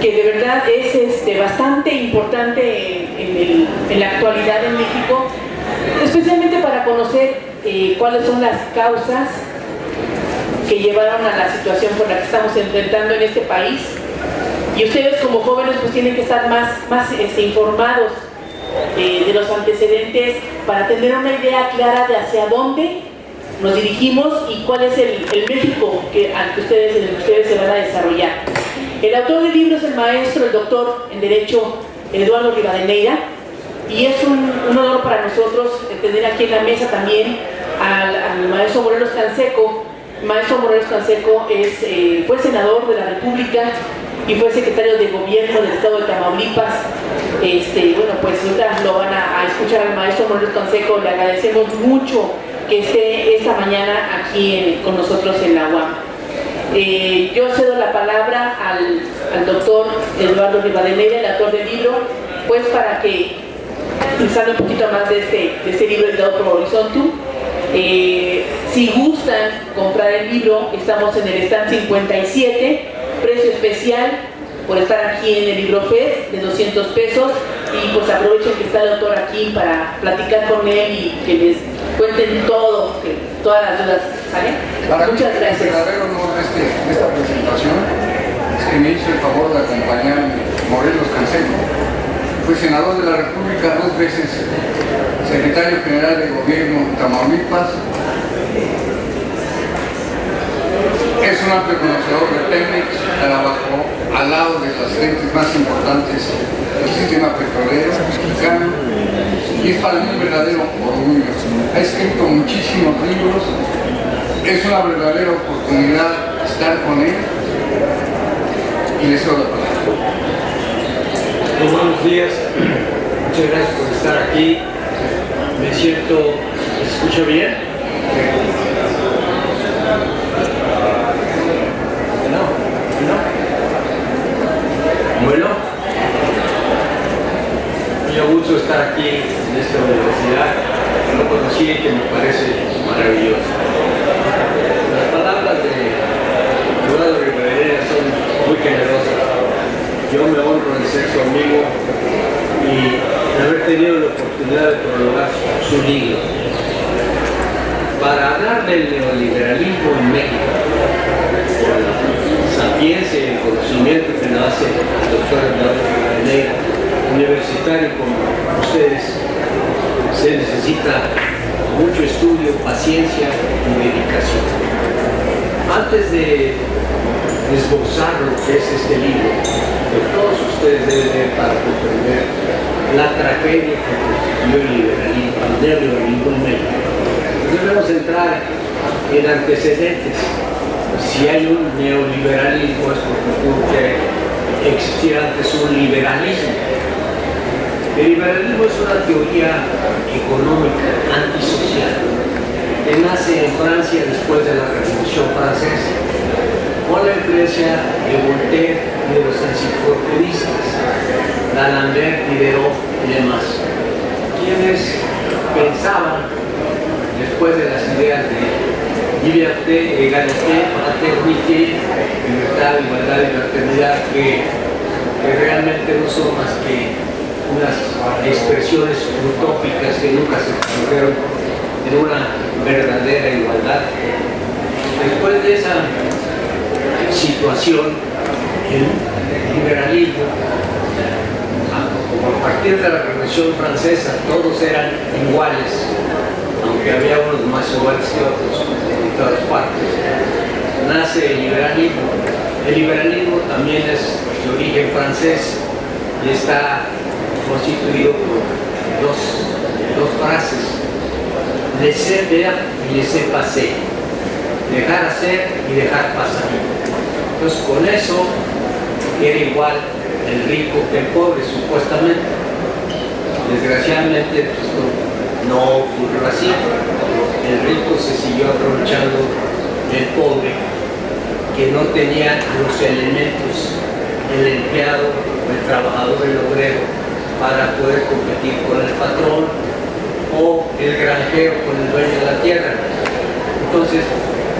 que de verdad es bastante importante en la actualidad en México, especialmente para conocer cuáles son las causas que llevaron a la situación por la que estamos enfrentando en este país. Y ustedes como jóvenes pues tienen que estar más informados de los antecedentes para tener una idea clara de hacia dónde nos dirigimos y cuál es el México al que ustedes se van a desarrollar. El autor del libro es el maestro, el doctor en Derecho, Eduardo Rivadeneira, y es un honor para nosotros tener aquí en la mesa también al maestro Morelos Canseco. Maestro Morelos Canseco fue senador de la República y fue secretario de Gobierno del Estado de Tamaulipas. Bueno, pues ahorita lo van a escuchar al maestro Morelos Canseco. Le agradecemos mucho que esté esta mañana aquí con nosotros en la UAM. Yo cedo la palabra al doctor Eduardo Rivadeneira, el autor del libro, pues para que les hable un poquito más de este libro editado por Horizontum. Si gustan comprar el libro, estamos en el stand 57, precio especial por estar aquí en el Libro Fest de 200 pesos, y pues aprovechen que está el autor aquí para platicar con él y que les cuenten todas las dudas, ¿sale? Muchas gracias. El verdadero honor de esta presentación es que me hizo el favor de acompañarme Morelos Canseco. Fue senador de la República 2 veces, secretario general de Gobierno de Tamaulipas. Es un amplio conocedor de Pemex, trabajó al lado de las gentes más importantes del sistema petrolero mexicano y es para mí un verdadero orgullo. Ha escrito muchísimos libros, es una verdadera oportunidad estar con él y le cedo la palabra. Muy buenos días, muchas gracias por estar aquí. Me siento, ¿me escucha bien? Bueno, mucho gusto estar aquí en esta universidad que no conocí y que me parece maravillosa. Las palabras de Eduardo Rivadeneira son muy generosas. Yo me honro en ser su amigo y de haber tenido la oportunidad de prologar su libro. Para hablar del neoliberalismo en México, sapiencia y el conocimiento que nos hace el doctor Eduardo Rivadeneira, universitario como ustedes, se necesita mucho estudio, paciencia y dedicación. Antes de esbozar lo que es este libro, que todos ustedes deben ver para comprender la tragedia que constituyó el neoliberalismo en México, debemos entrar en antecedentes. Si hay un neoliberalismo es porque tuvo que existir antes un liberalismo. El liberalismo es una teoría económica antisocial que nace en Francia después de la Revolución Francesa, con la influencia de Voltaire y de los enciclopedistas, D'Alembert, Diderot y demás, quienes pensaban, después de las ideas de liberté, égalité, fraternité, libertad, igualdad y fraternidad, que realmente no son más que unas expresiones utópicas que nunca se tradujeron en una verdadera igualdad. Después de esa situación, el liberalismo, como a partir de la Revolución Francesa, todos eran iguales, aunque había unos más iguales que otros en todas partes, nace el liberalismo. El liberalismo también es de origen francés y está constituido por dos frases: laisser faire y laisser passer, dejar hacer y dejar pasar. Entonces, con eso era igual el rico que el pobre, supuestamente. Desgraciadamente, pues, no ocurrió así. El rico se siguió aprovechando del pobre, que no tenía los elementos, el empleado, el trabajador, el obrero, para poder competir con el patrón, o el granjero con el dueño de la tierra. Entonces,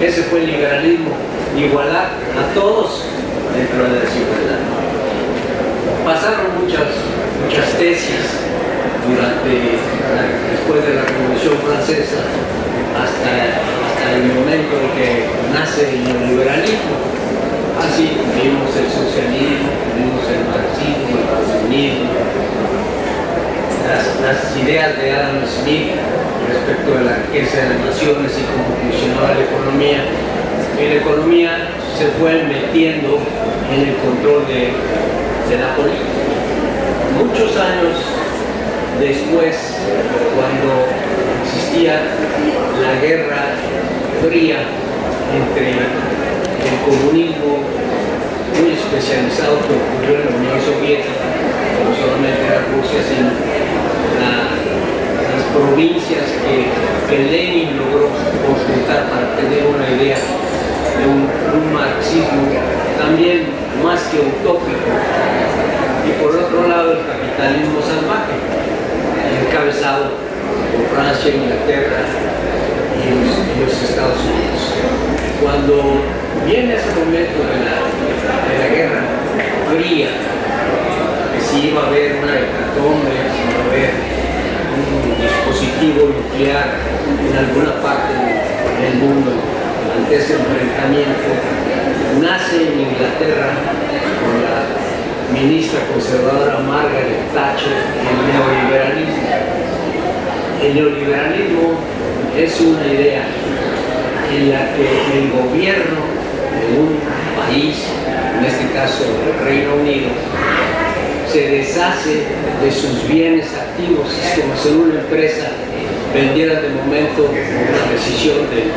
ese fue el liberalismo: igualar a todos dentro de la desigualdad. tesis después de la Revolución Francesa hasta el momento en que nace el neoliberalismo. Así vimos el socialismo, vimos el marxismo, el comunismo, las ideas de Adam Smith respecto de la riqueza de las naciones y cómo funcionaba la economía. Y la economía se fue metiendo en el control de la política. Muchos años después, cuando existía la Guerra Fría entre el comunismo muy especializado que ocurrió en la Unión Soviética, no solamente era Rusia, sino las provincias que Lenin logró consultar para tener una idea de un marxismo también más que utópico. Y por otro lado, el capitalismo salvaje, encabezado por Francia, Inglaterra y los Estados Unidos. Cuando viene ese momento de la Guerra Fría, que si iba a haber una hecatombe, si iba a haber un dispositivo nuclear en alguna parte del mundo, ante ese enfrentamiento, nace en Inglaterra con la ministra conservadora Margaret Thatcher el neoliberalismo. El neoliberalismo es una idea en la que el gobierno de un país, en este caso el Reino Unido, se deshace de sus bienes activos. Es como si una empresa vendiera de momento una decisión del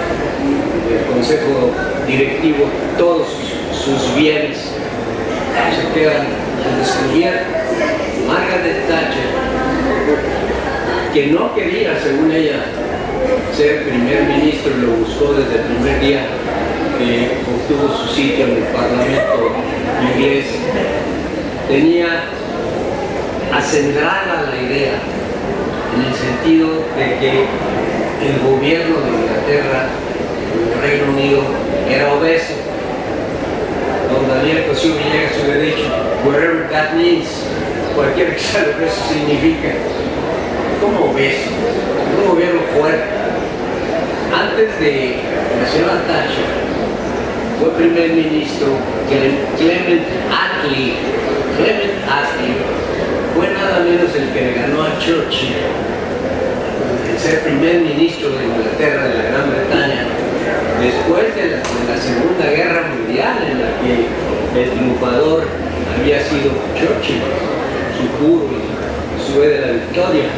consejo directivo todos sus bienes, se quedan al descubierto. Margaret Thatcher, que no quería, según ella, ser primer ministro, y lo buscó desde el primer día que obtuvo su sitio en el Parlamento inglés, tenía acendrada la idea en el sentido de que el gobierno de Inglaterra, el Reino Unido, era obeso. Don Daniel Cosío Villegas hubiera dicho, whatever that means, cualquier que sea lo que eso significa, como obeso, un gobierno fuerte. Antes de la señora Thatcher, fue primer ministro Clement Attlee. Clement Attlee fue nada menos el que le ganó a Churchill el ser primer ministro de Inglaterra, de la Gran Bretaña, después de la Segunda Guerra Mundial, en la que el triunfador había sido Churchill, su puro y su de la victoria.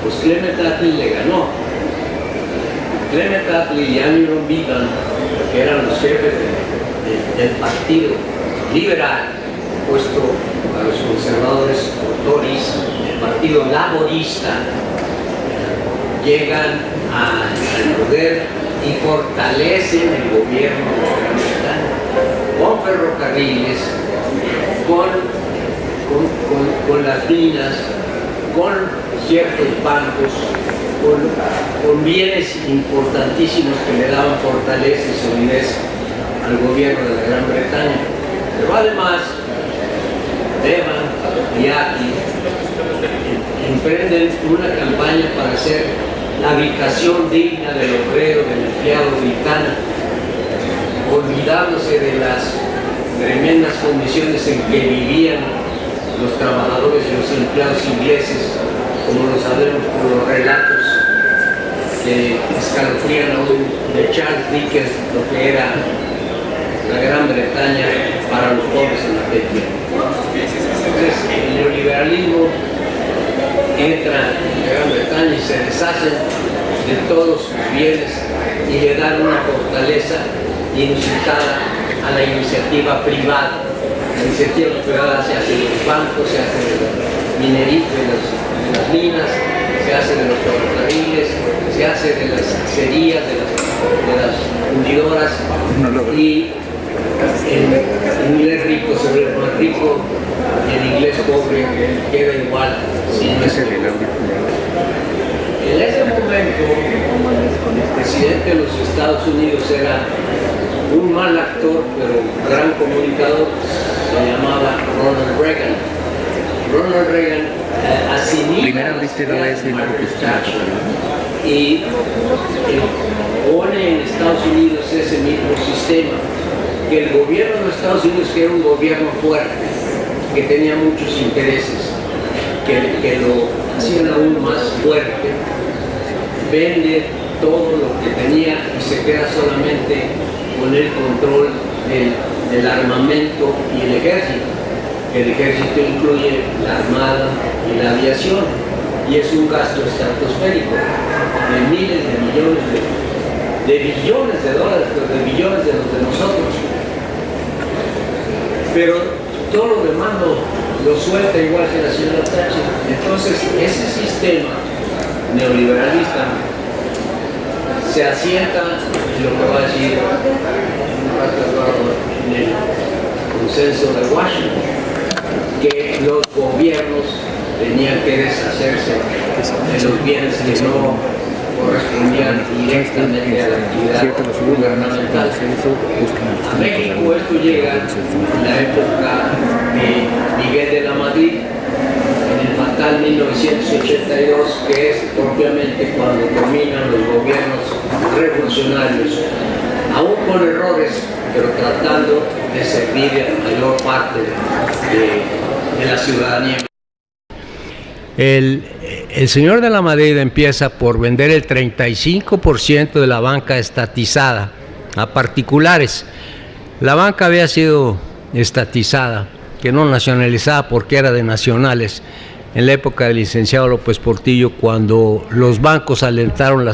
Pues Clement Attlee le ganó. Clement Attlee y Andrew Bevan, que eran los jefes del partido liberal, opuesto a los conservadores o Tories, el partido laborista, llegan al poder y fortalecen el gobierno de Gran Bretaña con ferrocarriles, con las minas, con ciertos bancos, con bienes importantísimos que le daban fortaleza y solidez al gobierno de la Gran Bretaña. Pero además, Bevan y Attlee emprenden una campaña para hacer la habitación digna del obrero, del empleado británico, olvidándose de las tremendas condiciones en que vivían los trabajadores y los empleados ingleses, como lo sabemos por los relatos que escalofrían aún de Charles Dickens, lo que era la Gran Bretaña para los pobres en aquel tiempo. Entonces, el neoliberalismo entra en la Gran Bretaña y se deshace de todos sus bienes y le dan una fortaleza inusitada a la iniciativa privada. La iniciativa privada se hace de los bancos, se hace de los mineritos, de las minas, se hace de los ferrocarriles, se hace de las acerías, de las fundidoras, y el inglés rico se ve más rico y el inglés pobre queda igual. En ese momento, el presidente de los Estados Unidos era un mal actor, pero gran comunicador, se llamaba Ronald Reagan. Ronald Reagan asimila y pone en Estados Unidos ese mismo sistema, que el gobierno de Estados Unidos, que era un gobierno fuerte, que tenía muchos intereses, que lo hacían aún más fuerte, vende todo lo que tenía y se queda solamente con el control del armamento y el ejército. El ejército incluye la armada y la aviación, y es un gasto estratosférico de miles de millones de billones de dólares, de billones de los de nosotros. Pero todo lo demás lo suelta igual que la señora Thatcher. Entonces, ese sistema neoliberalista se asienta en lo que va a decir en el consenso de Washington, que los gobiernos tenían que deshacerse de los bienes que no correspondían directamente a la actividad gubernamental. A México esto llega en la época de Miguel de la Madrid, en el fatal 1982, que es propiamente cuando terminan los gobiernos revolucionarios, aún con errores, pero tratando de servir a la mayor parte de la ciudadanía. El señor de la Madrid empieza por vender el 35% de la banca estatizada a particulares. La banca había sido estatizada, que no nacionalizada porque era de nacionales, en la época del licenciado López Portillo, cuando los bancos alentaron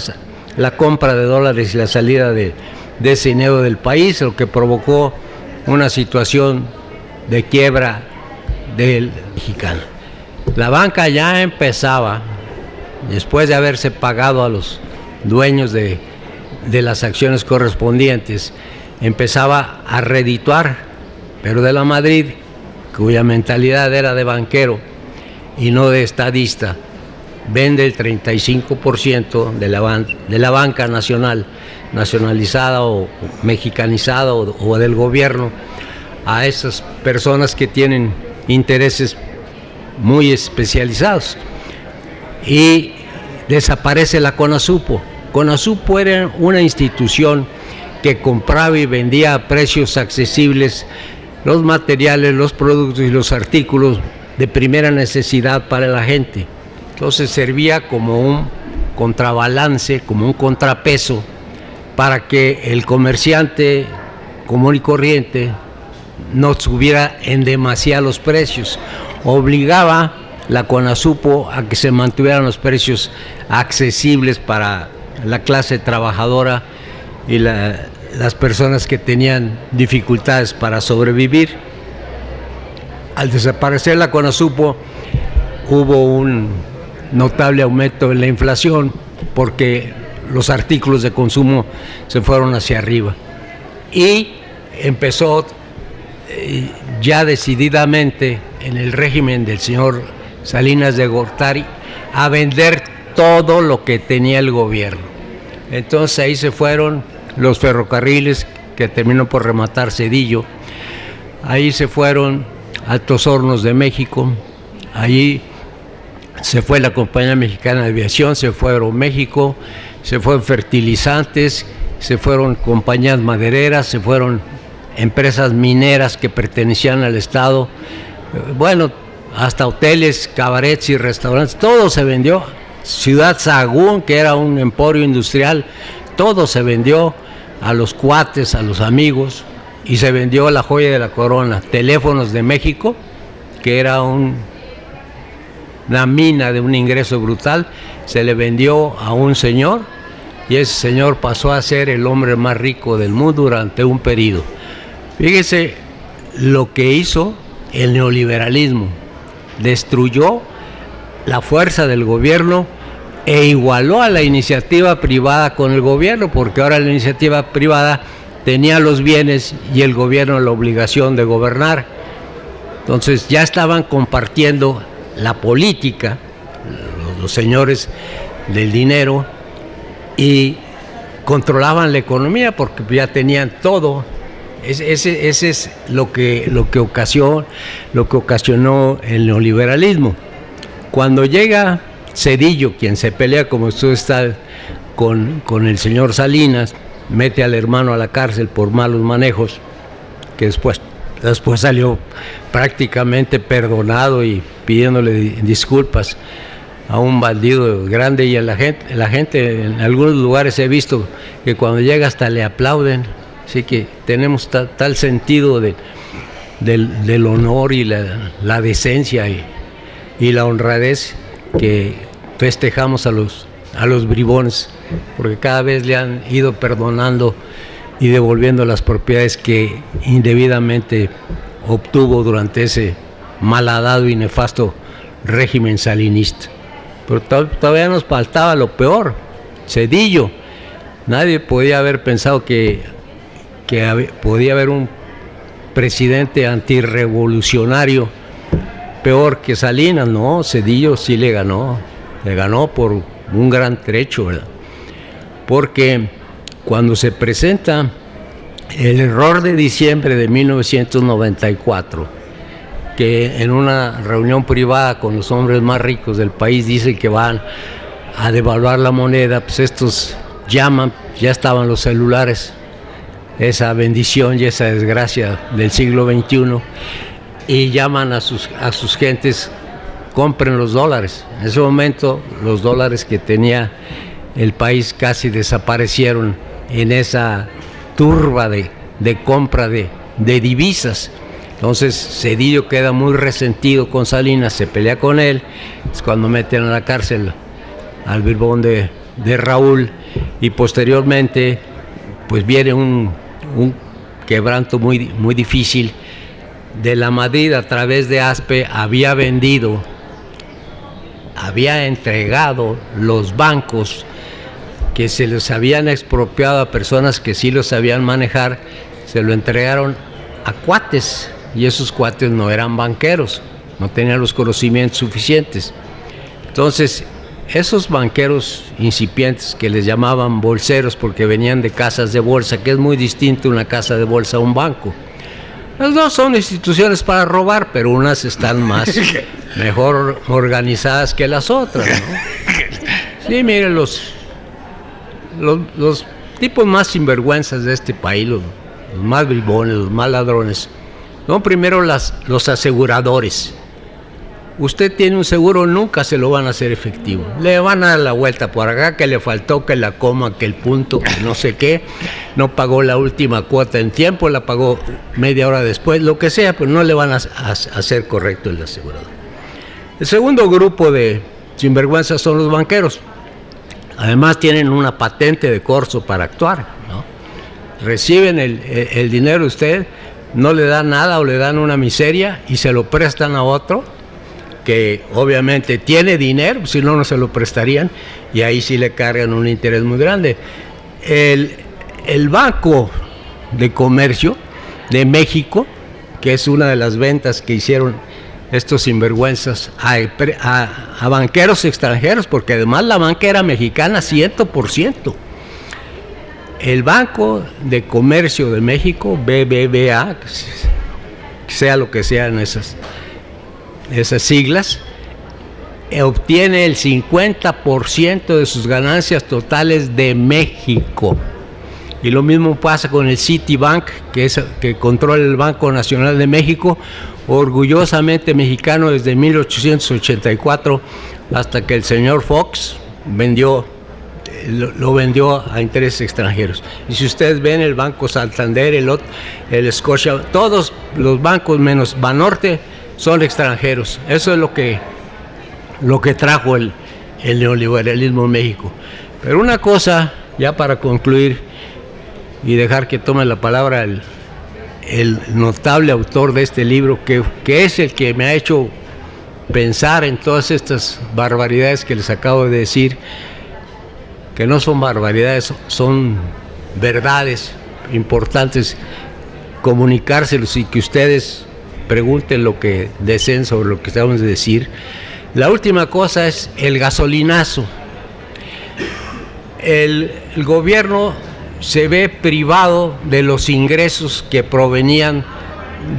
la compra de dólares y la salida de ese dinero del país, lo que provocó una situación de quiebra del mexicano. La banca ya empezaba, después de haberse pagado a los dueños de las acciones correspondientes, empezaba a redituar, pero de la Madrid, cuya mentalidad era de banquero y no de estadista, vende el 35% de la banca nacionalizada o mexicanizada o del gobierno a esas personas que tienen intereses muy especializados, y desaparece la CONASUPO. CONASUPO era una institución que compraba y vendía a precios accesibles los materiales, los productos y los artículos de primera necesidad para la gente. Entonces servía como un contrabalance, como un contrapeso para que el comerciante común y corriente no subiera en demasía los precios. Obligaba la CONASUPO a que se mantuvieran los precios accesibles para la clase trabajadora y las personas que tenían dificultades para sobrevivir. Al desaparecer la CONASUPO hubo un notable aumento en la inflación porque los artículos de consumo se fueron hacia arriba, y empezó ya decididamente en el régimen del señor Salinas de Gortari a vender todo lo que tenía el gobierno. Entonces ahí se fueron los ferrocarriles, que terminó por rematar Zedillo, ahí se fueron Altos Hornos de México, ahí se fue la Compañía Mexicana de Aviación, se fue Aeroméxico, se fueron fertilizantes, se fueron compañías madereras, se fueron empresas mineras que pertenecían al Estado, bueno, hasta hoteles, cabarets y restaurantes, todo se vendió. Ciudad Sagún, que era un emporio industrial, todo se vendió a los cuates, a los amigos, y se vendió la joya de la corona, Teléfonos de México, que era una mina de un ingreso brutal, se le vendió a un señor, y ese señor pasó a ser el hombre más rico del mundo durante un periodo. Fíjese lo que hizo el neoliberalismo: destruyó la fuerza del gobierno e igualó a la iniciativa privada con el gobierno, porque ahora la iniciativa privada tenía los bienes y el gobierno la obligación de gobernar. Entonces ya estaban compartiendo la política, los señores del dinero, y controlaban la economía porque ya tenían todo. Ese es lo que ocasionó el neoliberalismo. Cuando llega Zedillo, quien se pelea, como usted está, con el señor Salinas, mete al hermano a la cárcel por malos manejos, que después salió prácticamente perdonado y pidiéndole disculpas a un bandido grande, y a la gente en algunos lugares he visto que cuando llega hasta le aplauden. Así que tenemos tal sentido del honor y la decencia y la honradez, que festejamos a los bribones, porque cada vez le han ido perdonando y devolviendo las propiedades que indebidamente obtuvo durante ese malhadado y nefasto régimen salinista. Pero todavía nos faltaba lo peor, Zedillo. Nadie podía haber pensado que podía haber un presidente antirrevolucionario peor que Salinas. No, Zedillo sí le ganó por un gran trecho, ¿verdad? Porque cuando se presenta el error de diciembre de 1994, que en una reunión privada con los hombres más ricos del país dicen que van a devaluar la moneda, pues estos llaman, ya estaban los celulares, esa bendición y esa desgracia del siglo XXI, y llaman a sus gentes: compren los dólares. En ese momento los dólares que tenía el país casi desaparecieron en esa turba de compra de divisas. Entonces Zedillo queda muy resentido con Salinas, se pelea con él, es cuando meten a la cárcel al Birbón de Raúl, y posteriormente pues viene un quebranto muy difícil. De la Madrid, a través de ASPE, había entregado los bancos que se les habían expropiado a personas que sí los sabían manejar, se lo entregaron a cuates, y esos cuates no eran banqueros, no tenían los conocimientos suficientes. Entonces, esos banqueros incipientes, que les llamaban bolseros porque venían de casas de bolsa, que es muy distinto una casa de bolsa a un banco. Las dos son instituciones para robar, pero unas están mejor organizadas que las otras, ¿no? Sí, miren, los tipos más sinvergüenzas de este país, los más bribones, los más ladrones, son primero los aseguradores. Usted tiene un seguro, nunca se lo van a hacer efectivo. Le van a dar la vuelta por acá, que le faltó, que la coma, que el punto, que no sé qué. No pagó la última cuota en tiempo, la pagó media hora después, lo que sea, pero no le van a hacer correcto el asegurador. El segundo grupo de sinvergüenzas son los banqueros. Además tienen una patente de corso para actuar, ¿no? Reciben el dinero de usted, no le dan nada o le dan una miseria y se lo prestan a otro que obviamente tiene dinero, si no, no se lo prestarían, y ahí sí le cargan un interés muy grande. El Banco de Comercio de México, que es una de las ventas que hicieron estos sinvergüenzas a banqueros extranjeros, porque además la banca era mexicana 100%. El Banco de Comercio de México, BBVA, sea lo que sean esas siglas, obtiene el 50% de sus ganancias totales de México. Y lo mismo pasa con el Citibank, que controla el Banco Nacional de México, orgullosamente mexicano desde 1884, hasta que el señor Fox lo vendió a intereses extranjeros. Y si ustedes ven el Banco Santander, el Scotia, todos los bancos menos Banorte son extranjeros. Eso es lo que trajo el neoliberalismo en México. Pero una cosa, ya para concluir y dejar que tome la palabra el notable autor de este libro, que es el que me ha hecho pensar en todas estas barbaridades que les acabo de decir, que no son barbaridades, son verdades importantes, comunicárselos y que ustedes pregunten lo que deseen sobre lo que estamos de decir. La última cosa es el gasolinazo. El gobierno se ve privado de los ingresos que provenían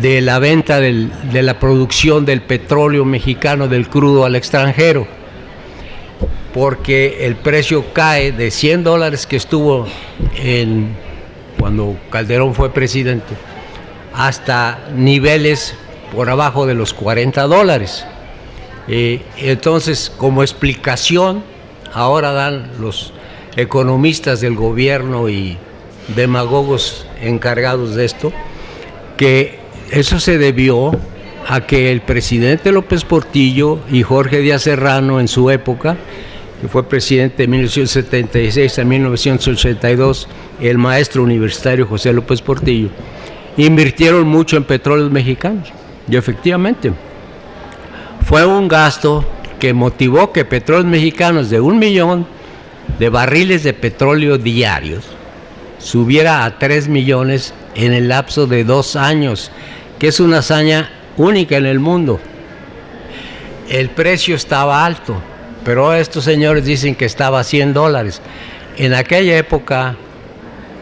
de la venta de la producción del petróleo mexicano, del crudo al extranjero, porque el precio cae de $100 que estuvo cuando Calderón fue presidente, hasta niveles por abajo de los $40. Entonces, como explicación, ahora dan los economistas del gobierno y demagogos encargados de esto, que eso se debió a que el presidente López Portillo y Jorge Díaz Serrano, en su época, que fue presidente de 1976 a 1982, el maestro universitario José López Portillo, invirtieron mucho en petróleos mexicanos. Y efectivamente, fue un gasto que motivó que Petróleos Mexicanos, de 1 millón de barriles de petróleo diarios, subiera a 3 millones en el lapso de 2 años, que es una hazaña única en el mundo. El precio estaba alto, pero estos señores dicen que estaba a $100. En aquella época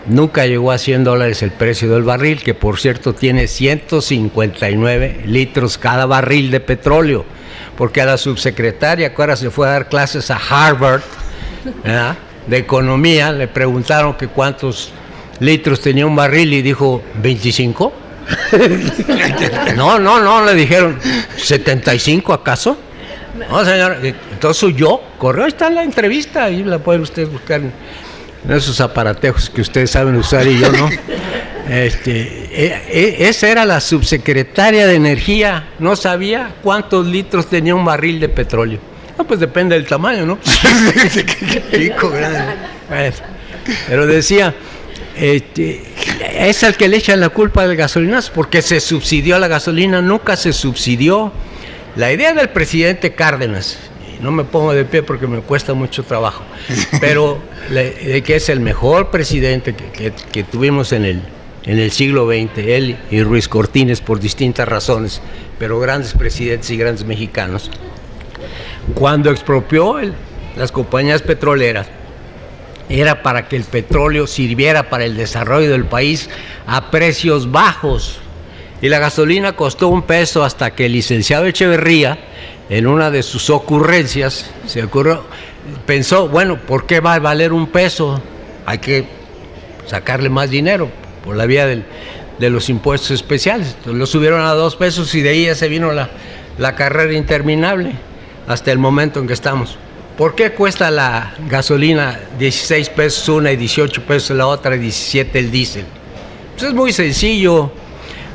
nunca llegó a $100 el precio del barril, que por cierto tiene 159 litros cada barril de petróleo, porque a la subsecretaria, que ahora se fue a dar clases a Harvard, ¿verdad?, de economía, le preguntaron que cuántos litros tenía un barril y dijo, ¿25? No, le dijeron, ¿75 acaso? No, señor, entonces huyó, corrió, está en la entrevista, ahí la pueden ustedes buscar en esos aparatejos que ustedes saben usar y yo no. Esa era la subsecretaria de Energía, no sabía cuántos litros tenía un barril de petróleo. No, pues depende del tamaño, ¿no? Chico, grande. Pero decía, es al que le echan la culpa del gasolinazo, porque se subsidió la gasolina, nunca se subsidió. La idea del presidente Cárdenas, no me pongo de pie porque me cuesta mucho trabajo, pero de que es el mejor presidente que tuvimos en el siglo XX, él y Ruiz Cortines, por distintas razones, pero grandes presidentes y grandes mexicanos. Cuando expropió las compañías petroleras, era para que el petróleo sirviera para el desarrollo del país a precios bajos. Y la gasolina costó $1 hasta que el licenciado Echeverría, en una de sus ocurrencias, pensó, bueno, ¿por qué va a valer $1? Hay que sacarle más dinero por la vía de los impuestos especiales. Entonces lo subieron a $2 y de ahí ya se vino la carrera interminable hasta el momento en que estamos. ¿Por qué cuesta la gasolina $16 una y $18 la otra y 17 el diésel? Pues es muy sencillo.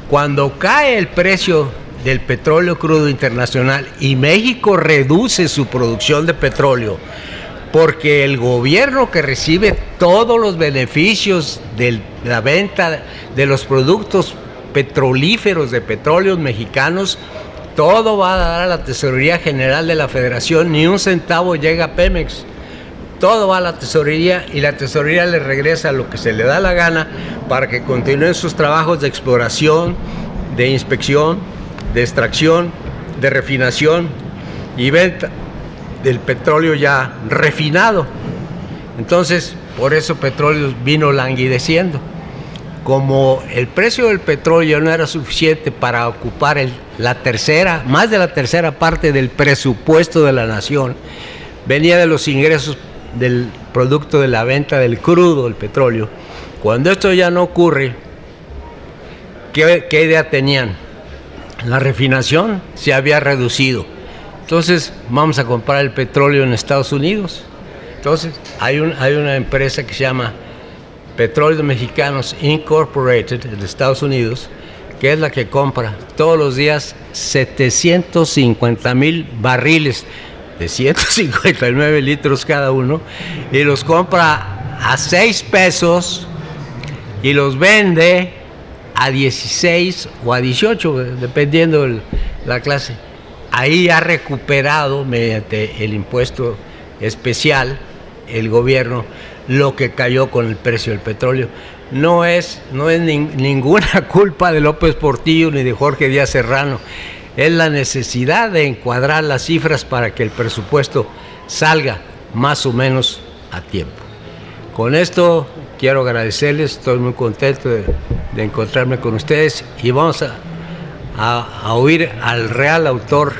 Cuando cae el precio del petróleo crudo internacional y México reduce su producción de petróleo, porque el gobierno que recibe todos los beneficios de la venta de los productos petrolíferos de petróleos mexicanos, todo va a dar a la Tesorería General de la Federación, ni un centavo llega a Pemex. Todo va a la tesorería y la tesorería le regresa lo que se le da la gana para que continúen sus trabajos de exploración, de inspección, de extracción, de refinación y venta del petróleo ya refinado. Entonces, por eso Petróleos vino languideciendo. Como el precio del petróleo no era suficiente para ocupar más de la tercera parte del presupuesto de la nación, venía de los ingresos del producto de la venta del crudo, el petróleo. Cuando esto ya no ocurre, ¿qué idea tenían? La refinación se había reducido. Entonces, vamos a comprar el petróleo en Estados Unidos. Entonces, hay una empresa que se llama Petróleos Mexicanos Incorporated de Estados Unidos, que es la que compra todos los días 750,000 barriles de 159 litros cada uno, y los compra a $6 y los vende a 16 o a 18, dependiendo de la clase. Ahí ha recuperado, mediante el impuesto especial, el gobierno, lo que cayó con el precio del petróleo. No es ninguna culpa de López Portillo ni de Jorge Díaz Serrano. Es la necesidad de encuadrar las cifras para que el presupuesto salga más o menos a tiempo. Con esto quiero agradecerles, estoy muy contento de encontrarme con ustedes y vamos a oír al real autor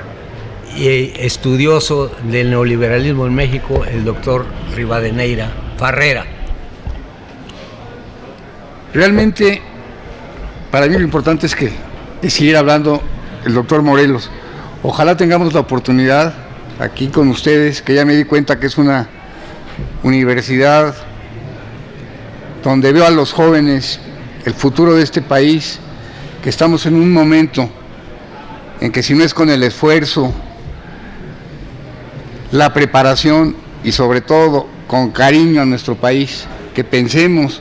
y estudioso del neoliberalismo en México, el doctor Rivadeneira Farrera. Realmente, para mí lo importante es que seguir hablando el doctor Morelos. Ojalá tengamos la oportunidad aquí con ustedes, que ya me di cuenta que es una universidad donde veo a los jóvenes, el futuro de este país, que estamos en un momento en que si no es con el esfuerzo, la preparación y sobre todo con cariño a nuestro país, que pensemos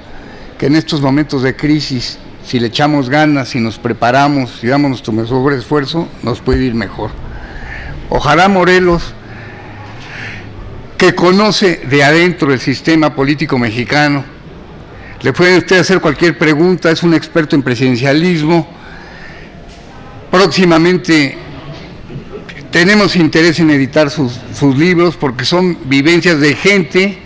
que en estos momentos de crisis, si le echamos ganas, si nos preparamos, si damos nuestro mejor esfuerzo, nos puede ir mejor. Ojalá Morelos, que conoce de adentro el sistema político mexicano, le puede usted hacer cualquier pregunta, es un experto en presidencialismo. Próximamente tenemos interés en editar sus libros, porque son vivencias de gente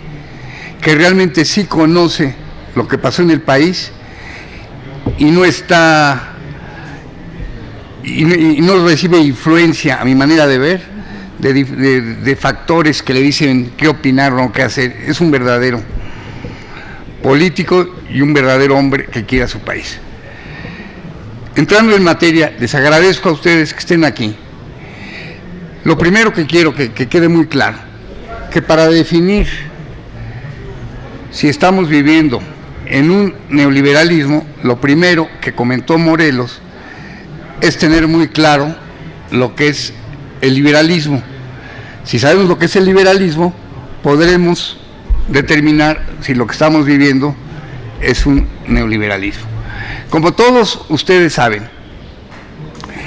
que realmente sí conoce lo que pasó en el país y no está y no recibe influencia, a mi manera de ver, de factores que le dicen qué opinar o qué hacer. Es un verdadero político y un verdadero hombre que quiere a su país. Entrando en materia, les agradezco a ustedes que estén aquí. Lo primero que quiero que quede muy claro, que para definir si estamos viviendo en un neoliberalismo, lo primero que comentó Morelos es tener muy claro lo que es el liberalismo. Si sabemos lo que es el liberalismo, podremos determinar si lo que estamos viviendo es un neoliberalismo. Como todos ustedes saben,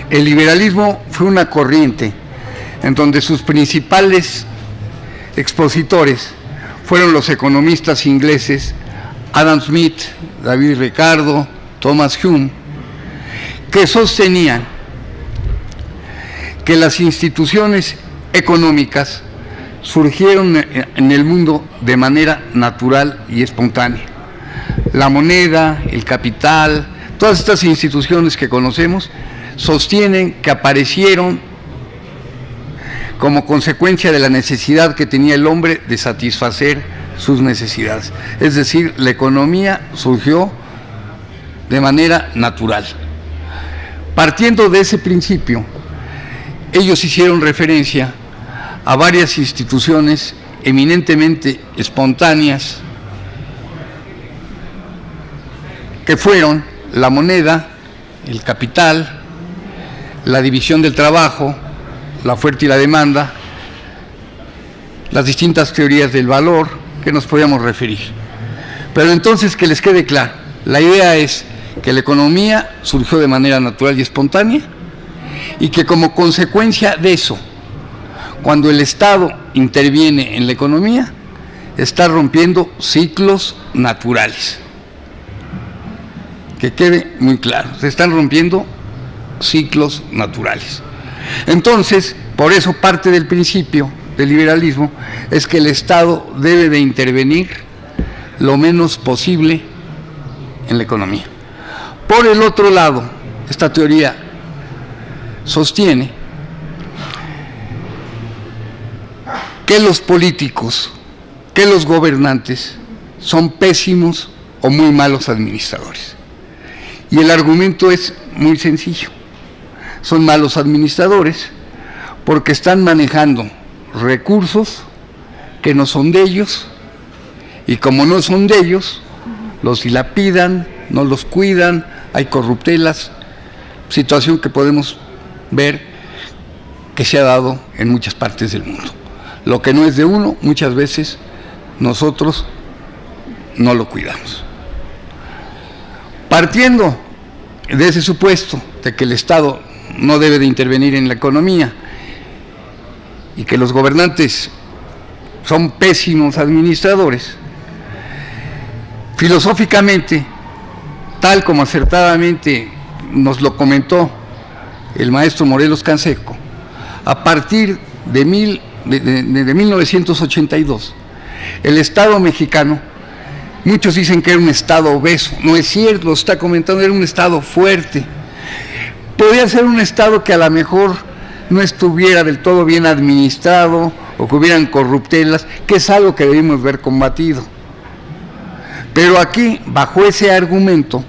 el liberalismo fue una corriente en donde sus principales expositores fueron los economistas ingleses Adam Smith, David Ricardo, Thomas Hume, que sostenían que las instituciones económicas surgieron en el mundo de manera natural y espontánea. La moneda, el capital, todas estas instituciones que conocemos sostienen que aparecieron como consecuencia de la necesidad que tenía el hombre de satisfacer sus necesidades. Es decir, la economía surgió de manera natural. Partiendo de ese principio, ellos hicieron referencia a varias instituciones eminentemente espontáneas, que fueron la moneda, el capital, la división del trabajo, la oferta y la demanda, las distintas teorías del valor que nos podíamos referir. Pero entonces, que les quede claro, la idea es que la economía surgió de manera natural y espontánea, y que como consecuencia de eso, cuando el Estado interviene en la economía, está rompiendo ciclos naturales. Que quede muy claro, se están rompiendo ciclos naturales. Entonces, por eso parte del principio del liberalismo es que el Estado debe de intervenir lo menos posible en la economía. Por el otro lado, esta teoría sostiene que los políticos, que los gobernantes son pésimos o muy malos administradores. Y el argumento es muy sencillo. Son malos administradores porque están manejando recursos que no son de ellos, y como no son de ellos, los dilapidan, no los cuidan, hay corruptelas, situación que podemos ver que se ha dado en muchas partes del mundo. Lo que no es de uno, muchas veces nosotros no lo cuidamos. Partiendo de ese supuesto de que el Estado no debe de intervenir en la economía y que los gobernantes son pésimos administradores, filosóficamente, tal como acertadamente nos lo comentó el maestro Morelos Canseco, a partir de 1982, el Estado mexicano, muchos dicen que era un Estado obeso, no es cierto, lo está comentando, era un Estado fuerte, podía ser un Estado que a lo mejor no estuviera del todo bien administrado o que hubieran corruptelas, que es algo que debimos ver combatido. Pero aquí, bajo ese argumento,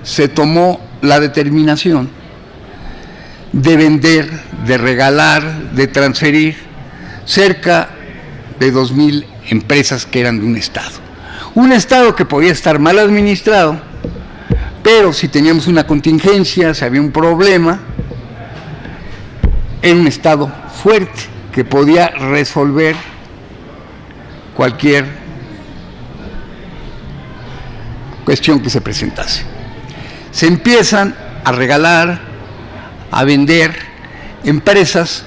se tomó la determinación de vender, de regalar, de transferir cerca de 2,000 empresas que eran de un Estado. Un Estado que podía estar mal administrado, pero si teníamos una contingencia, si había un problema, era un Estado fuerte que podía resolver cualquier cuestión que se presentase. Se empiezan a regalar, a vender empresas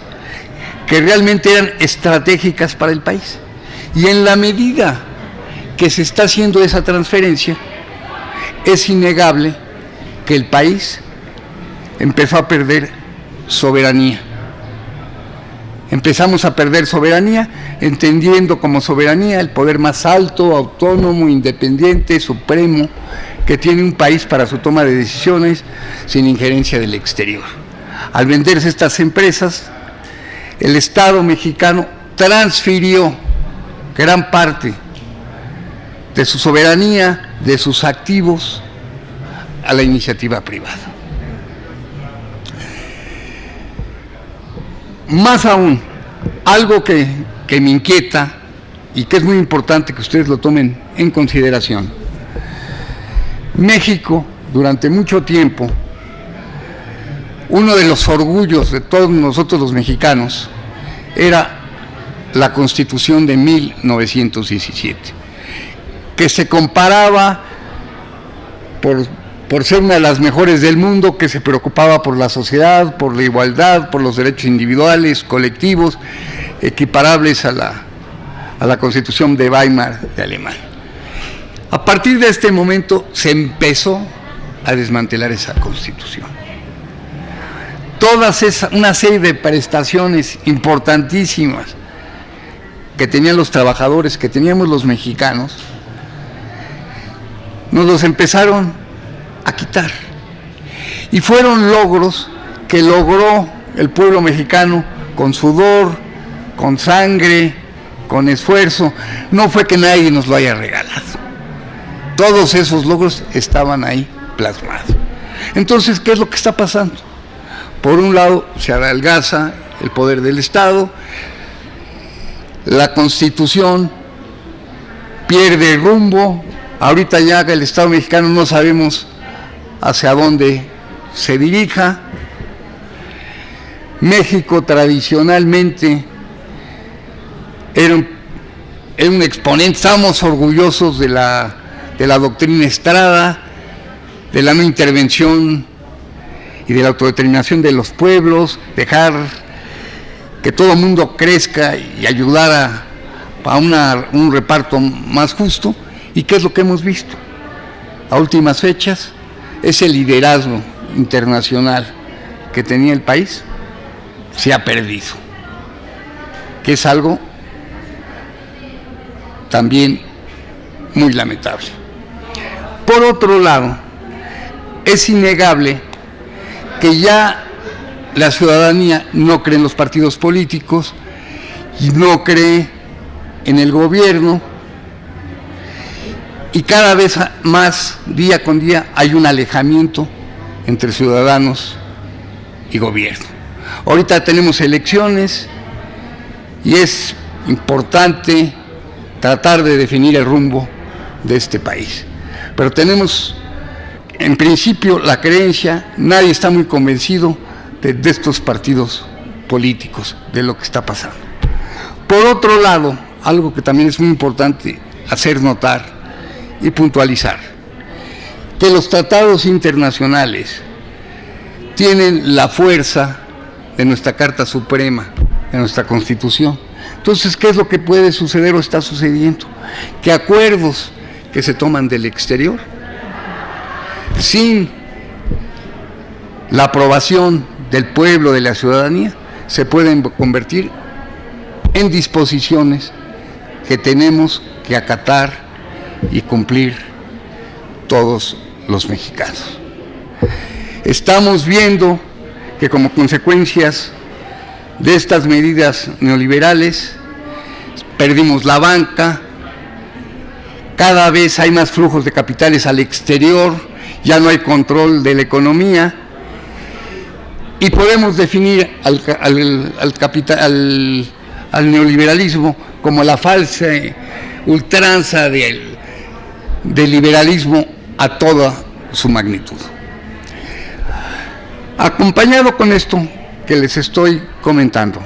que realmente eran estratégicas para el país. Y en la medida que se está haciendo esa transferencia, es innegable que el país empezó a perder soberanía. Empezamos a perder soberanía, entendiendo como soberanía el poder más alto, autónomo, independiente, supremo, que tiene un país para su toma de decisiones sin injerencia del exterior. Al venderse estas empresas, el Estado mexicano transfirió gran parte de su soberanía, de sus activos, a la iniciativa privada. Más aún, algo que me inquieta y que es muy importante que ustedes lo tomen en consideración. México, durante mucho tiempo, uno de los orgullos de todos nosotros los mexicanos era la Constitución de 1917, que se comparaba por ser una de las mejores del mundo, que se preocupaba por la sociedad, por la igualdad, por los derechos individuales, colectivos, equiparables a la Constitución de Weimar de Alemania. A partir de este momento se empezó a desmantelar esa Constitución. Una serie de prestaciones importantísimas que tenían los trabajadores, que teníamos los mexicanos, nos los empezaron a quitar. Y fueron logros que logró el pueblo mexicano con sudor, con sangre, con esfuerzo. No fue que nadie nos lo haya regalado. Todos esos logros estaban ahí plasmados. Entonces, ¿qué es lo que está pasando? Por un lado, se adelgaza el poder del Estado, la Constitución pierde el rumbo. Ahorita ya el Estado mexicano no sabemos hacia dónde se dirija. México tradicionalmente era un exponente, estamos orgullosos de la doctrina Estrada, de la no intervención y de la autodeterminación de los pueblos, dejar que todo el mundo crezca y ayudar a un reparto más justo. ¿Y qué es lo que hemos visto? A últimas fechas, ese liderazgo internacional que tenía el país se ha perdido, que es algo también muy lamentable. Por otro lado, es innegable que ya la ciudadanía no cree en los partidos políticos y no cree en el gobierno, y cada vez más, día con día, hay un alejamiento entre ciudadanos y gobierno. Ahorita tenemos elecciones y es importante tratar de definir el rumbo de este país. Pero tenemos, en principio, la creencia, nadie está muy convencido de estos partidos políticos, de lo que está pasando. Por otro lado, algo que también es muy importante hacer notar y puntualizar, que los tratados internacionales tienen la fuerza de nuestra Carta Suprema, de nuestra Constitución. Entonces, ¿qué es lo que puede suceder o está sucediendo? Que acuerdos que se toman del exterior, sin la aprobación del pueblo, de la ciudadanía, se pueden convertir en disposiciones que tenemos que acatar y cumplir todos los mexicanos. Estamos viendo que como consecuencias de estas medidas neoliberales perdimos la banca, cada vez hay más flujos de capitales al exterior, ya no hay control de la economía, y podemos definir al neoliberalismo como la falsa ultranza del liberalismo a toda su magnitud. Acompañado con esto que les estoy comentando,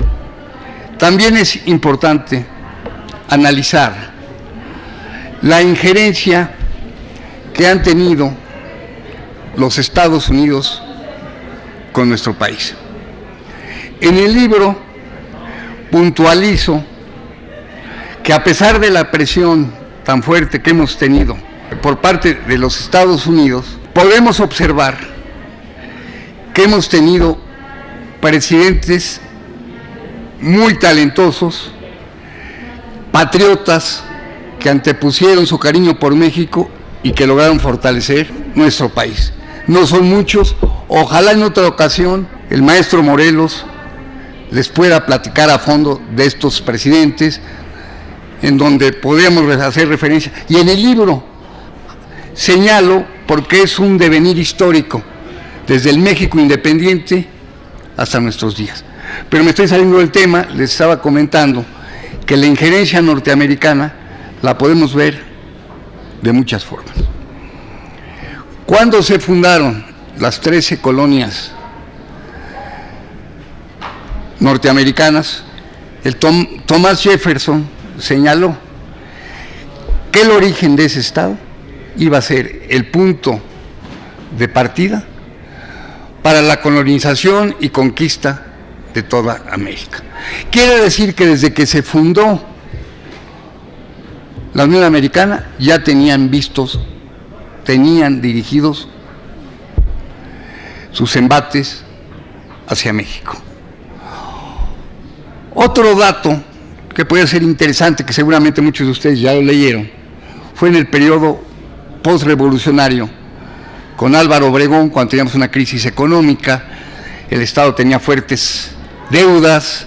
también es importante analizar la injerencia que han tenido los Estados Unidos con nuestro país. En el libro puntualizo que a pesar de la presión tan fuerte que hemos tenido por parte de los Estados Unidos, podemos observar que hemos tenido presidentes muy talentosos, patriotas, que antepusieron su cariño por México y que lograron fortalecer nuestro país. No son muchos, ojalá en otra ocasión el maestro Morelos les pueda platicar a fondo de estos presidentes, en donde podemos hacer referencia. Y en el libro señalo, porque es un devenir histórico, desde el México independiente hasta nuestros días. Pero me estoy saliendo del tema, les estaba comentando que la injerencia norteamericana la podemos ver de muchas formas. ¿Cuándo se fundaron las 13 colonias norteamericanas? Thomas Jefferson señaló que el origen de ese estado iba a ser el punto de partida para la colonización y conquista de toda América. Quiere decir que desde que se fundó la Unión Americana ya tenían dirigidos sus embates hacia México. Otro dato que puede ser interesante, que seguramente muchos de ustedes ya lo leyeron, fue en el periodo postrevolucionario con Álvaro Obregón, cuando teníamos una crisis económica, el Estado tenía fuertes deudas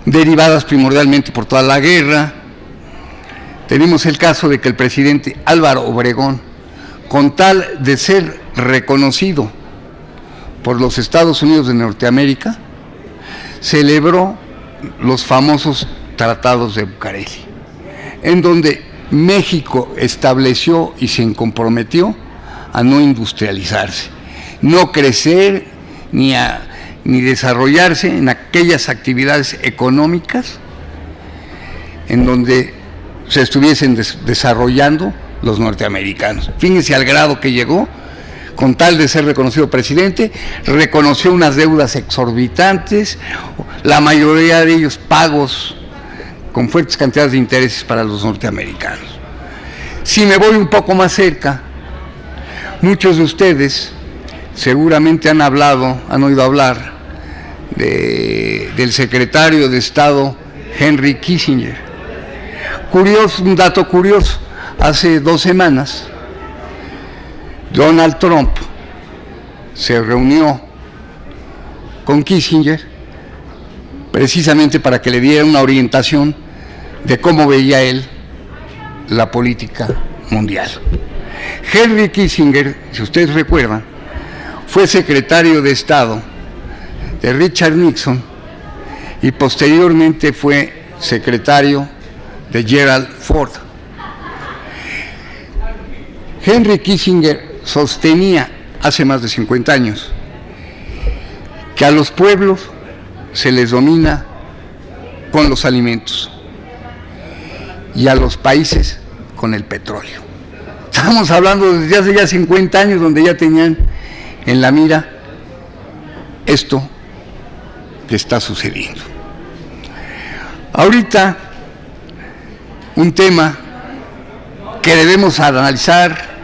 derivadas primordialmente por toda la guerra. Tenemos el caso de que el presidente Álvaro Obregón, con tal de ser reconocido por los Estados Unidos de Norteamérica, celebró los famosos tratados de Bucareli, en donde México estableció y se comprometió a no industrializarse, no crecer ni desarrollarse en aquellas actividades económicas en donde se estuviesen desarrollando los norteamericanos. Fíjense al grado que llegó, con tal de ser reconocido presidente, reconoció unas deudas exorbitantes, la mayoría de ellos pagos con fuertes cantidades de intereses para los norteamericanos. Si me voy un poco más cerca, muchos de ustedes seguramente han oído hablar del secretario de Estado Henry Kissinger. Un dato curioso, hace 2 semanas Donald Trump se reunió con Kissinger precisamente para que le diera una orientación de cómo veía él la política mundial. Henry Kissinger, si ustedes recuerdan, fue secretario de Estado de Richard Nixon y posteriormente fue secretario de Gerald Ford. Henry Kissinger sostenía hace más de 50 años que a los pueblos se les domina con los alimentos y a los países con el petróleo. Estamos hablando desde hace ya 50 años donde ya tenían en la mira esto que está sucediendo. Ahorita, un tema que debemos analizar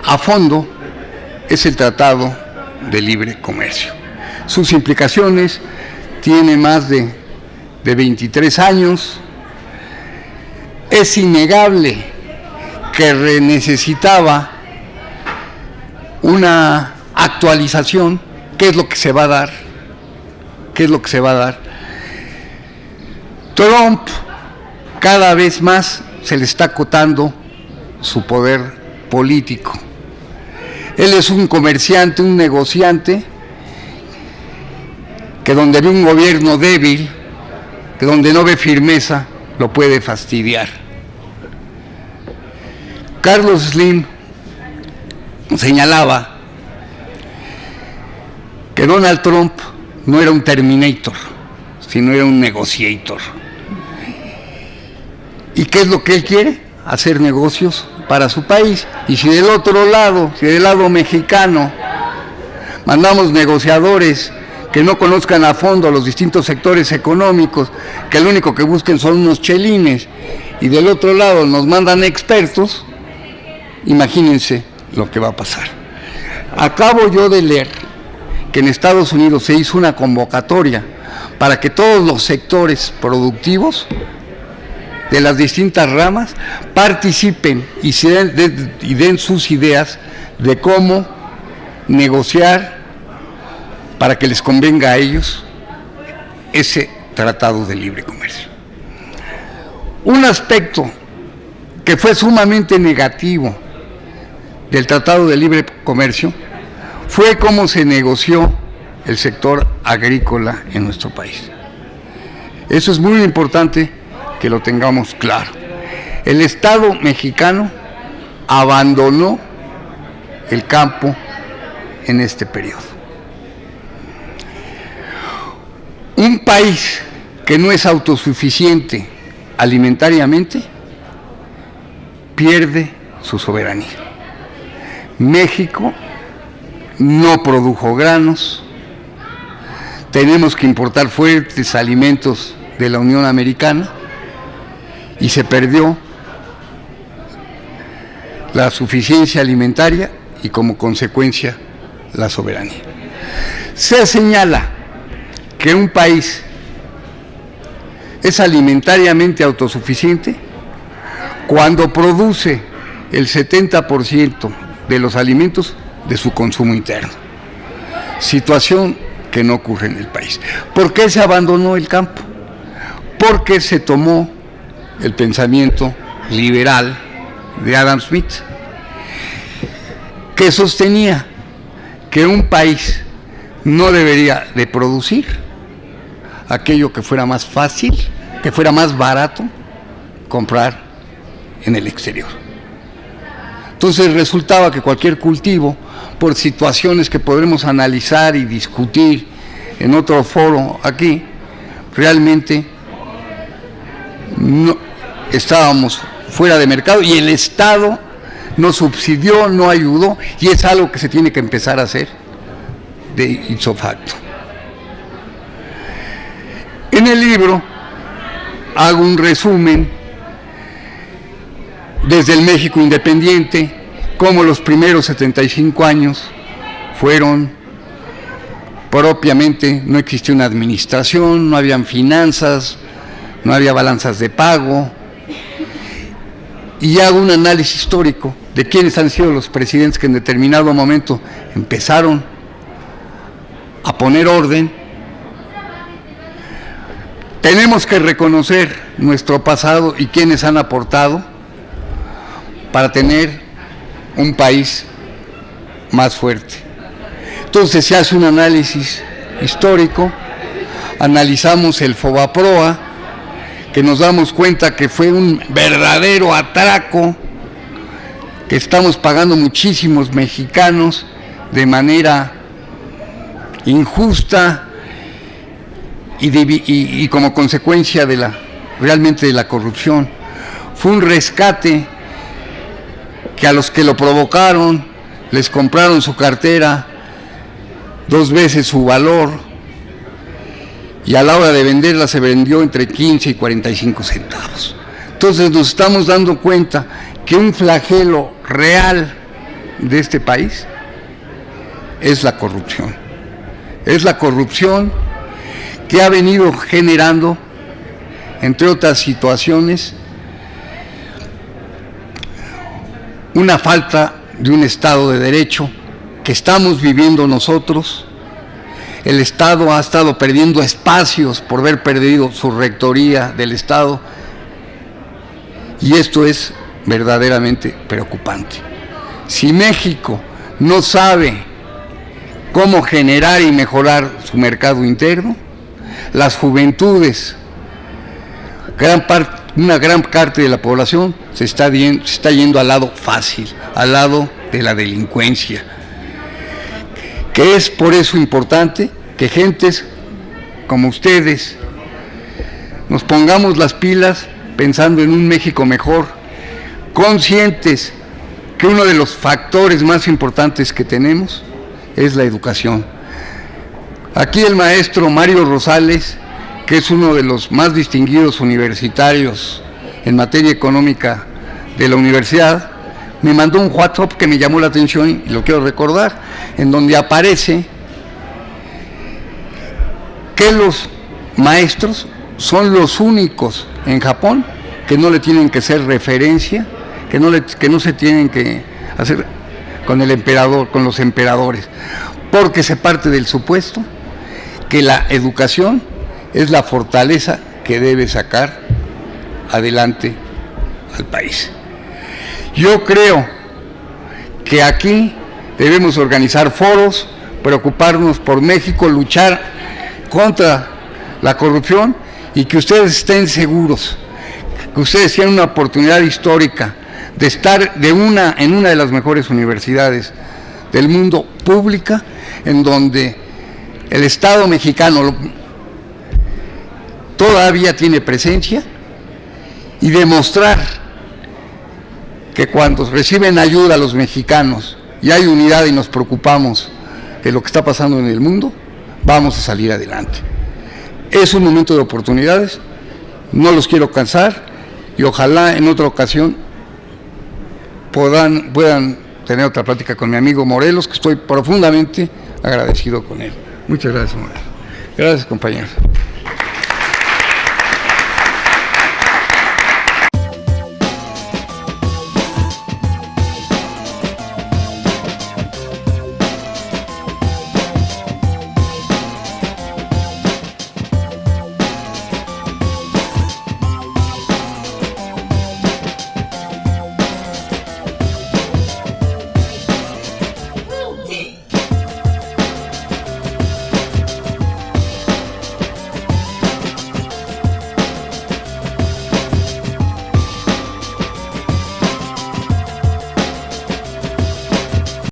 a fondo es el Tratado de Libre Comercio. Sus implicaciones tienen más de 23 años. Es innegable que necesitaba una actualización ¿qué es lo que se va a dar? ¿Qué es lo que se va a dar? Trump cada vez más se le está acotando su poder político. Él es un comerciante, un negociante, que donde ve un gobierno débil, que donde no ve firmeza, lo puede fastidiar. Carlos Slim señalaba que Donald Trump no era un Terminator, sino era un negotiator. ¿Y qué es lo que él quiere? Hacer negocios para su país. Y si del otro lado, si del lado mexicano, mandamos negociadores que no conozcan a fondo los distintos sectores económicos, que lo único que busquen son unos chelines, y del otro lado nos mandan expertos, imagínense lo que va a pasar. Acabo yo de leer que en Estados Unidos se hizo una convocatoria para que todos los sectores productivos de las distintas ramas participen y den sus ideas de cómo negociar para que les convenga a ellos ese tratado de libre comercio. Un aspecto que fue sumamente negativo del tratado de libre comercio fue cómo se negoció el sector agrícola en nuestro país. Eso es muy importante que lo tengamos claro. El Estado mexicano abandonó el campo en este periodo. Un país que no es autosuficiente alimentariamente pierde su soberanía. México no produjo granos, tenemos que importar fuertes alimentos de la Unión Americana y se perdió la suficiencia alimentaria y como consecuencia la soberanía. Se señala que un país es alimentariamente autosuficiente cuando produce el 70% de los alimentos de su consumo interno. Situación que no ocurre en el país. ¿Por qué se abandonó el campo? Porque se tomó el pensamiento liberal de Adam Smith, que sostenía que un país no debería de producir aquello que fuera más fácil, que fuera más barato comprar en el exterior. Entonces resultaba que cualquier cultivo, por situaciones que podremos analizar y discutir en otro foro aquí, realmente no estábamos fuera de mercado y el Estado no subsidió, no ayudó, y es algo que se tiene que empezar a hacer de ipso facto. En el libro hago un resumen desde el México independiente, cómo los primeros 75 años fueron propiamente, no existía una administración, no habían finanzas, no había balanzas de pago, y hago un análisis histórico de quiénes han sido los presidentes que en determinado momento empezaron a poner orden. Tenemos que reconocer nuestro pasado y quiénes han aportado para tener un país más fuerte. Entonces se hace un análisis histórico, analizamos el Fobaproa, que nos damos cuenta que fue un verdadero atraco, que estamos pagando muchísimos mexicanos de manera injusta y como consecuencia de realmente de la corrupción. Fue un rescate que a los que lo provocaron les compraron su cartera 2 veces su valor, y a la hora de venderla se vendió entre 15 y 45 centavos. Entonces nos estamos dando cuenta que un flagelo real de este país es la corrupción. Es la corrupción que ha venido generando, entre otras situaciones, una falta de un Estado de Derecho que estamos viviendo nosotros El Estado ha estado perdiendo espacios por haber perdido su rectoría del Estado, y esto es verdaderamente preocupante. Si México no sabe cómo generar y mejorar su mercado interno, las juventudes, una gran parte de la población se está yendo al lado fácil, al lado de la delincuencia. Que es por eso importante que gentes como ustedes nos pongamos las pilas pensando en un México mejor, conscientes que uno de los factores más importantes que tenemos es la educación. Aquí el maestro Mario Rosales, que es uno de los más distinguidos universitarios en materia económica de la universidad, me mandó un WhatsApp que me llamó la atención y lo quiero recordar, en donde aparece que los maestros son los únicos en Japón que no le tienen que hacer referencia, que no se tienen que hacer con el emperador, con los emperadores, porque se parte del supuesto que la educación es la fortaleza que debe sacar adelante al país. Yo creo que aquí debemos organizar foros, preocuparnos por México, luchar contra la corrupción, y que ustedes estén seguros que ustedes tienen una oportunidad histórica de estar en una de las mejores universidades del mundo, pública, en donde el Estado mexicano todavía tiene presencia, y demostrar que cuando reciben ayuda los mexicanos y hay unidad y nos preocupamos de lo que está pasando en el mundo, vamos a salir adelante. Es un momento de oportunidades, no los quiero cansar, y ojalá en otra ocasión puedan tener otra plática con mi amigo Morelos, que estoy profundamente agradecido con él. Muchas gracias, Morelos. Gracias, compañeros.